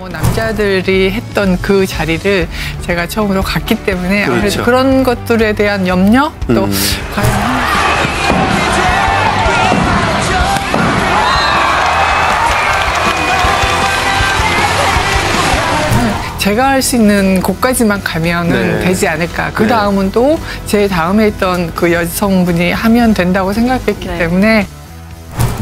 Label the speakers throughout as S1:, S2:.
S1: 남자들이 했던 그 자리를 제가 처음으로 갔기 때문에
S2: 그렇죠.
S1: 그래서 그런 것들에 대한 염려 또 과연 제가 할 수 있는 곳까지만 가면은 되지 않을까. 그 다음은 또 제 다음에 있던 그 여성분이 하면 된다고 생각했기 때문에.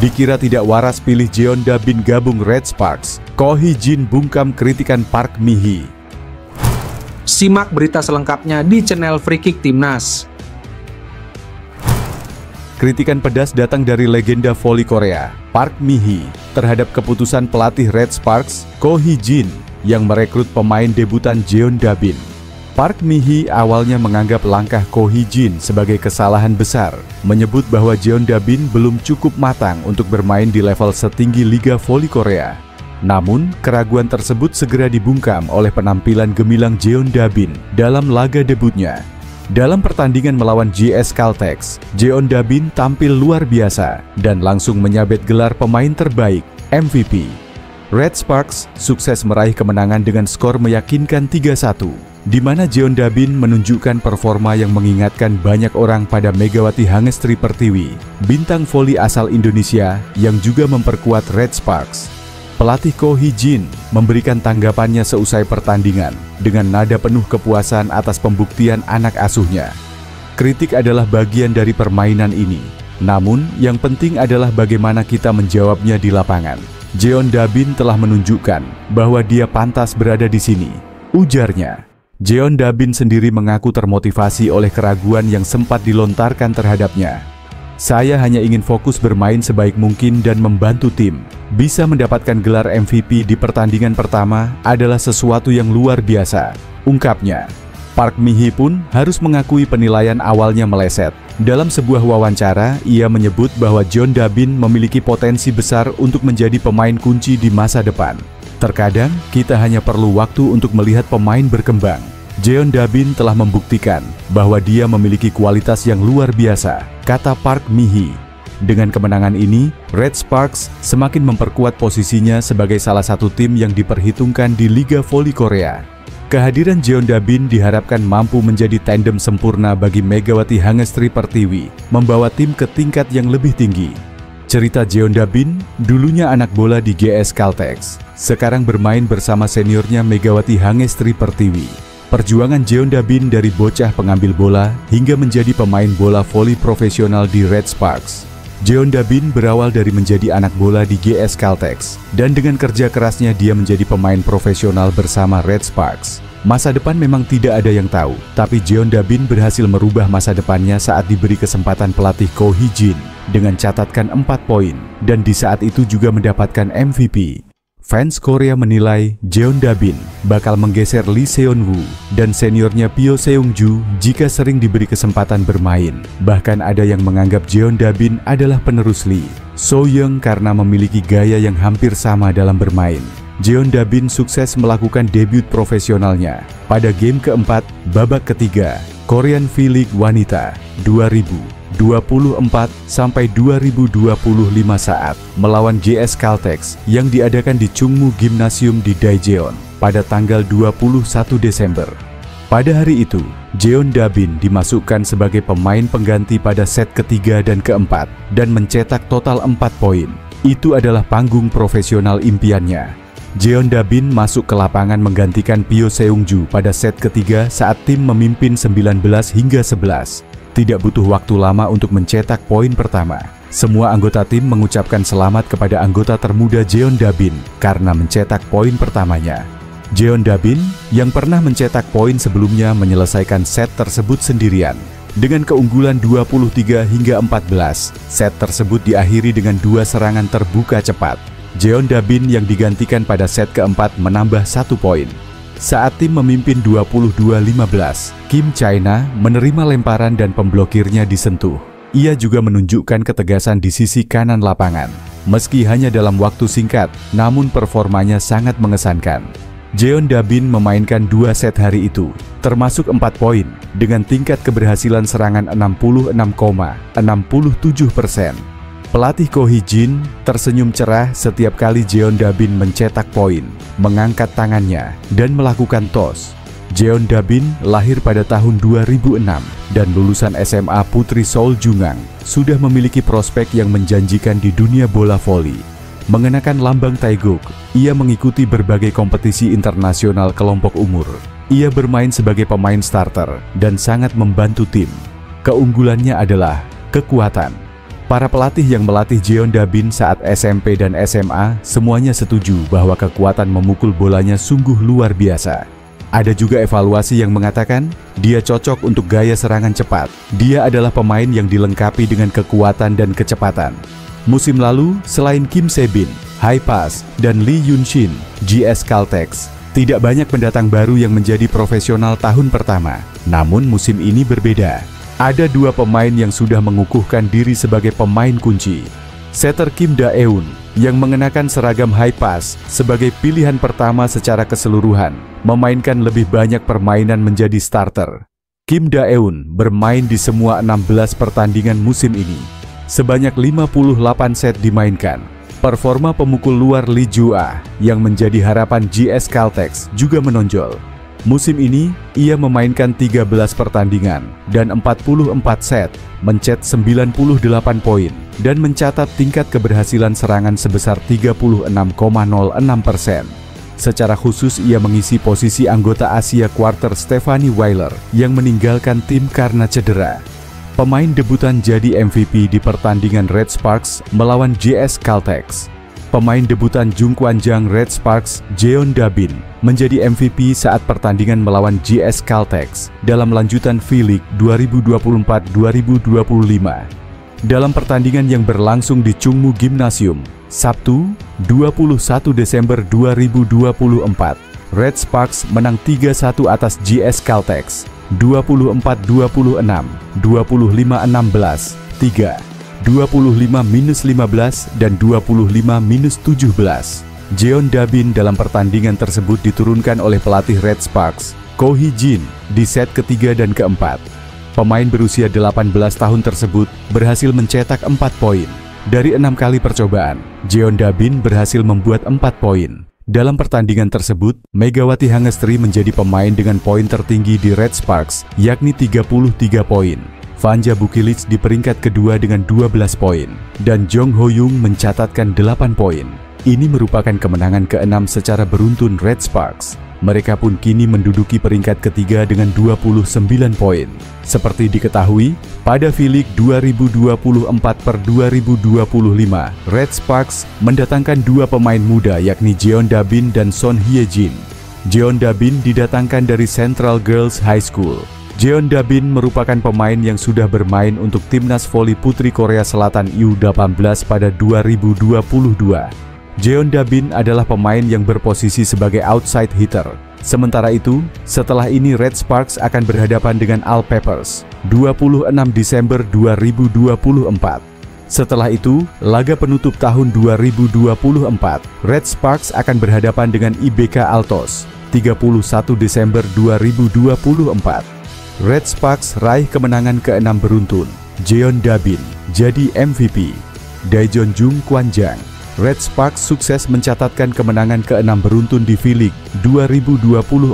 S3: Dikira tidak waras pilih Jeonda Bin gabung Red Sparks, Ko Hee-jin bungkam kritikan Park Mi-hee.
S4: Simak berita selengkapnya di channel Free Kick Timnas.
S3: Kritikan pedas datang dari legenda voli Korea, Park Mi-hee, terhadap keputusan pelatih Red Sparks, Ko Hee-jin, yang merekrut pemain debutan Jeonda Bin. Park Mi-hee awalnya menganggap langkah Ko Hee-jin sebagai kesalahan besar, menyebut bahwa Jeonda Bin belum cukup matang untuk bermain di level setinggi Liga Voli Korea. Namun, keraguan tersebut segera dibungkam oleh penampilan gemilang Jeonda Bin dalam laga debutnya. Dalam pertandingan melawan JS Caltex, Jeonda Bin tampil luar biasa dan langsung menyabet gelar pemain terbaik, MVP. Red Sparks sukses meraih kemenangan dengan skor meyakinkan 3-1, di mana Jeonda Bin menunjukkan performa yang mengingatkan banyak orang pada Megawati Hangestri Pertiwi, bintang voli asal Indonesia yang juga memperkuat Red Sparks. Pelatih Ko Hee-jin memberikan tanggapannya seusai pertandingan dengan nada penuh kepuasan atas pembuktian anak asuhnya. Kritik adalah bagian dari permainan ini, namun yang penting adalah bagaimana kita menjawabnya di lapangan. Jeonda Bin telah menunjukkan bahwa dia pantas berada di sini, ujarnya. Jeonda Bin sendiri mengaku termotivasi oleh keraguan yang sempat dilontarkan terhadapnya. Saya hanya ingin fokus bermain sebaik mungkin dan membantu tim. Bisa mendapatkan gelar MVP di pertandingan pertama adalah sesuatu yang luar biasa, ungkapnya. Park Mi-hee pun harus mengakui penilaian awalnya meleset. Dalam sebuah wawancara, ia menyebut bahwa Jeonda Bin memiliki potensi besar untuk menjadi pemain kunci di masa depan. Terkadang, kita hanya perlu waktu untuk melihat pemain berkembang. Jeonda Bin telah membuktikan bahwa dia memiliki kualitas yang luar biasa, kata Park Mi-hee. Dengan kemenangan ini, Red Sparks semakin memperkuat posisinya sebagai salah satu tim yang diperhitungkan di Liga Voli Korea. Kehadiran Jeonda Bin diharapkan mampu menjadi tandem sempurna bagi Megawati Hangestri Pertiwi, membawa tim ke tingkat yang lebih tinggi. Cerita Jeonda Bin, dulunya anak bola di JS Caltex, sekarang bermain bersama seniornya Megawati Hangestri Pertiwi. Perjuangan Jeonda Bin dari bocah pengambil bola hingga menjadi pemain bola voli profesional di Red Sparks. Jeonda Bin berawal dari menjadi anak bola di JS Caltex, dan dengan kerja kerasnya dia menjadi pemain profesional bersama Red Sparks. Masa depan memang tidak ada yang tahu, tapi Jeonda Bin berhasil merubah masa depannya saat diberi kesempatan pelatih Ko Hee-jin dengan catatkan 4 poin, dan di saat itu juga mendapatkan MVP. Fans Korea menilai Jeonda Bin bakal menggeser Lee Seon-woo dan seniornya Pyo Seung-ju jika sering diberi kesempatan bermain. Bahkan ada yang menganggap Jeonda Bin adalah penerus Lee So-young karena memiliki gaya yang hampir sama dalam bermain. Jeonda Bin sukses melakukan debut profesionalnya pada game keempat babak ketiga Korean V-League Wanita 2024 sampai 2025 saat melawan JS Caltex yang diadakan di Chungmu Gymnasium di Daejeon pada tanggal 21 Desember. Pada hari itu, Jeonda Bin dimasukkan sebagai pemain pengganti pada set ketiga dan keempat dan mencetak total 4 poin. Itu adalah panggung profesional impiannya. Jeonda Bin masuk ke lapangan menggantikan Pyo Seung-ju pada set ketiga saat tim memimpin 19 hingga 11. Tidak butuh waktu lama untuk mencetak poin pertama. Semua anggota tim mengucapkan selamat kepada anggota termuda Jeonda Bin karena mencetak poin pertamanya. Jeonda Bin yang pernah mencetak poin sebelumnya menyelesaikan set tersebut sendirian. Dengan keunggulan 23 hingga 14, set tersebut diakhiri dengan 2 serangan terbuka cepat. Jeonda Bin yang digantikan pada set keempat menambah 1 poin. Saat tim memimpin 22-15, Kim China menerima lemparan dan pemblokirnya disentuh. Ia juga menunjukkan ketegasan di sisi kanan lapangan. Meski hanya dalam waktu singkat, namun performanya sangat mengesankan. Jeonda Bin memainkan 2 set hari itu, termasuk 4 poin, dengan tingkat keberhasilan serangan 66,67%. Pelatih Ko Hee-jin tersenyum cerah setiap kali Jeon-da-bin mencetak poin, mengangkat tangannya, dan melakukan toss. Jeon-da-bin lahir pada tahun 2006 dan lulusan SMA Putri Seoul Jungang, sudah memiliki prospek yang menjanjikan di dunia bola voli. Mengenakan lambang Taeguk, ia mengikuti berbagai kompetisi internasional kelompok umur. Ia bermain sebagai pemain starter dan sangat membantu tim. Keunggulannya adalah kekuatan. Para pelatih yang melatih Jeon-da-bin saat SMP dan SMA semuanya setuju bahwa kekuatan memukul bolanya sungguh luar biasa. Ada juga evaluasi yang mengatakan dia cocok untuk gaya serangan cepat. Dia adalah pemain yang dilengkapi dengan kekuatan dan kecepatan. Musim lalu, selain Kim Se-bin, High Pass, dan Lee Yun-shin, GS Caltex, tidak banyak pendatang baru yang menjadi profesional tahun pertama. Namun musim ini berbeda. Ada dua pemain yang sudah mengukuhkan diri sebagai pemain kunci. Setter Kim Da-eun yang mengenakan seragam High Pass sebagai pilihan pertama secara keseluruhan, memainkan lebih banyak permainan menjadi starter. Kim Da-eun bermain di semua 16 pertandingan musim ini. Sebanyak 58 set dimainkan. Performa pemukul luar Lee Ju-ah yang menjadi harapan GS Caltex juga menonjol. Musim ini, ia memainkan 13 pertandingan dan 44 set, mencetak 98 poin, dan mencatat tingkat keberhasilan serangan sebesar 36,06%. Secara khusus, ia mengisi posisi anggota Asia Quarter Stephanie Weiler yang meninggalkan tim karena cedera. Pemain debutan jadi MVP di pertandingan Red Sparks melawan GS Caltex. Pemain debutan Jung Kwan-jang Red Sparks, Jeon-da-bin, menjadi MVP saat pertandingan melawan GS Caltex dalam lanjutan V-League 2024-2025. Dalam pertandingan yang berlangsung di Chungmu Gymnasium, Sabtu, 21 Desember 2024, Red Sparks menang 3-1 atas GS Caltex, 24-26, 25-16, 3. 25-15 dan 25-17. Jeon-da-bin dalam pertandingan tersebut diturunkan oleh pelatih Red Sparks, Ko Hee-jin, di set ketiga dan keempat. Pemain berusia 18 tahun tersebut berhasil mencetak 4 poin. Dari 6 kali percobaan, Jeon-da-bin berhasil membuat 4 poin. Dalam pertandingan tersebut, Megawati Hangestri menjadi pemain dengan poin tertinggi di Red Sparks, yakni 33 poin. Vanja Bukilic di peringkat kedua dengan 12 poin, dan Jong Ho-young mencatatkan 8 poin. Ini merupakan kemenangan ke-6 secara beruntun Red Sparks. Mereka pun kini menduduki peringkat ketiga dengan 29 poin. Seperti diketahui, pada V-League 2024/2025, Red Sparks mendatangkan dua pemain muda yakni Jeon-da-bin dan Son Hye-jin. Jeon-da-bin didatangkan dari Central Girls High School. Jeon-da-bin merupakan pemain yang sudah bermain untuk timnas voli putri Korea Selatan U18 pada 2022. Jeon-da-bin adalah pemain yang berposisi sebagai outside hitter. Sementara itu, setelah ini Red Sparks akan berhadapan dengan All Peppers, 26 Desember 2024. Setelah itu, laga penutup tahun 2024, Red Sparks akan berhadapan dengan IBK Altos, 31 Desember 2024. Red Sparks raih kemenangan ke-6 beruntun. Jeon-da-bin jadi MVP. Daejeon Jung Kwan-jang. Red Sparks sukses mencatatkan kemenangan ke-6 beruntun di V-League 2024-25.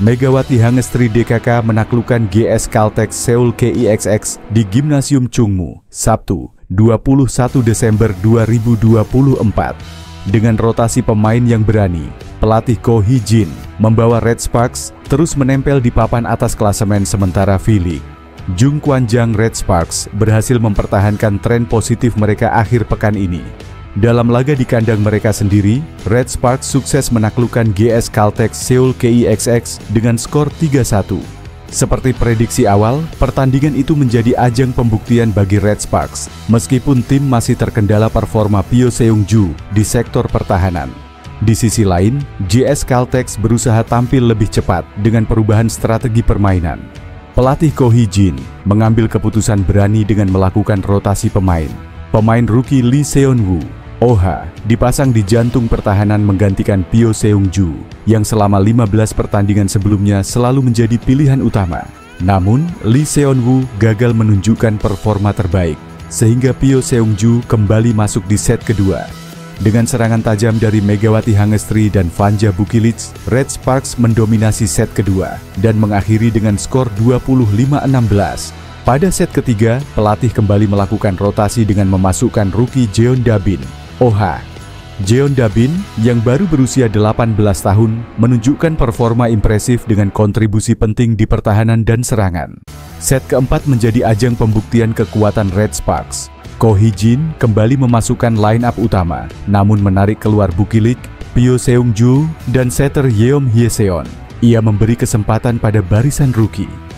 S3: Megawati Hangestri DKK menaklukkan GS Caltex Seoul KIXX di Gymnasium Chungmu, Sabtu, 21 Desember 2024. Dengan rotasi pemain yang berani, pelatih Ko Hee-jin membawa Red Sparks terus menempel di papan atas klasemen sementara V-League. Jung Kwan-jang Red Sparks berhasil mempertahankan tren positif mereka akhir pekan ini. Dalam laga di kandang mereka sendiri, Red Sparks sukses menaklukkan GS Caltex Seoul KIXX dengan skor 3-1. Seperti prediksi awal, pertandingan itu menjadi ajang pembuktian bagi Red Sparks, meskipun tim masih terkendala performa Pyo Seung-ju di sektor pertahanan. Di sisi lain, GS Caltex berusaha tampil lebih cepat dengan perubahan strategi permainan. Pelatih Ko Hee-jin mengambil keputusan berani dengan melakukan rotasi pemain. Pemain rookie Lee Seon-woo, Oh-ha, dipasang di jantung pertahanan menggantikan Pyo Seung-ju yang selama 15 pertandingan sebelumnya selalu menjadi pilihan utama. Namun, Lee Seon-woo gagal menunjukkan performa terbaik. sehingga Pyo Seung-ju kembali masuk di set kedua. Dengan serangan tajam dari Megawati Hangestri dan Vanja Bukilic, Red Sparks mendominasi set kedua dan mengakhiri dengan skor 25-16. Pada set ketiga, pelatih kembali melakukan rotasi dengan memasukkan rookie Jeon Da-bin. Jeon Da-bin yang baru berusia 18 tahun menunjukkan performa impresif dengan kontribusi penting di pertahanan dan serangan. Set keempat menjadi ajang pembuktian kekuatan Red Sparks. Ko Hee-jin kembali memasukkan line-up utama, namun menarik keluar Bukilic, Pyo Seung-ju, dan setter Yeom Hye-seon. Ia memberi kesempatan pada barisan rookie.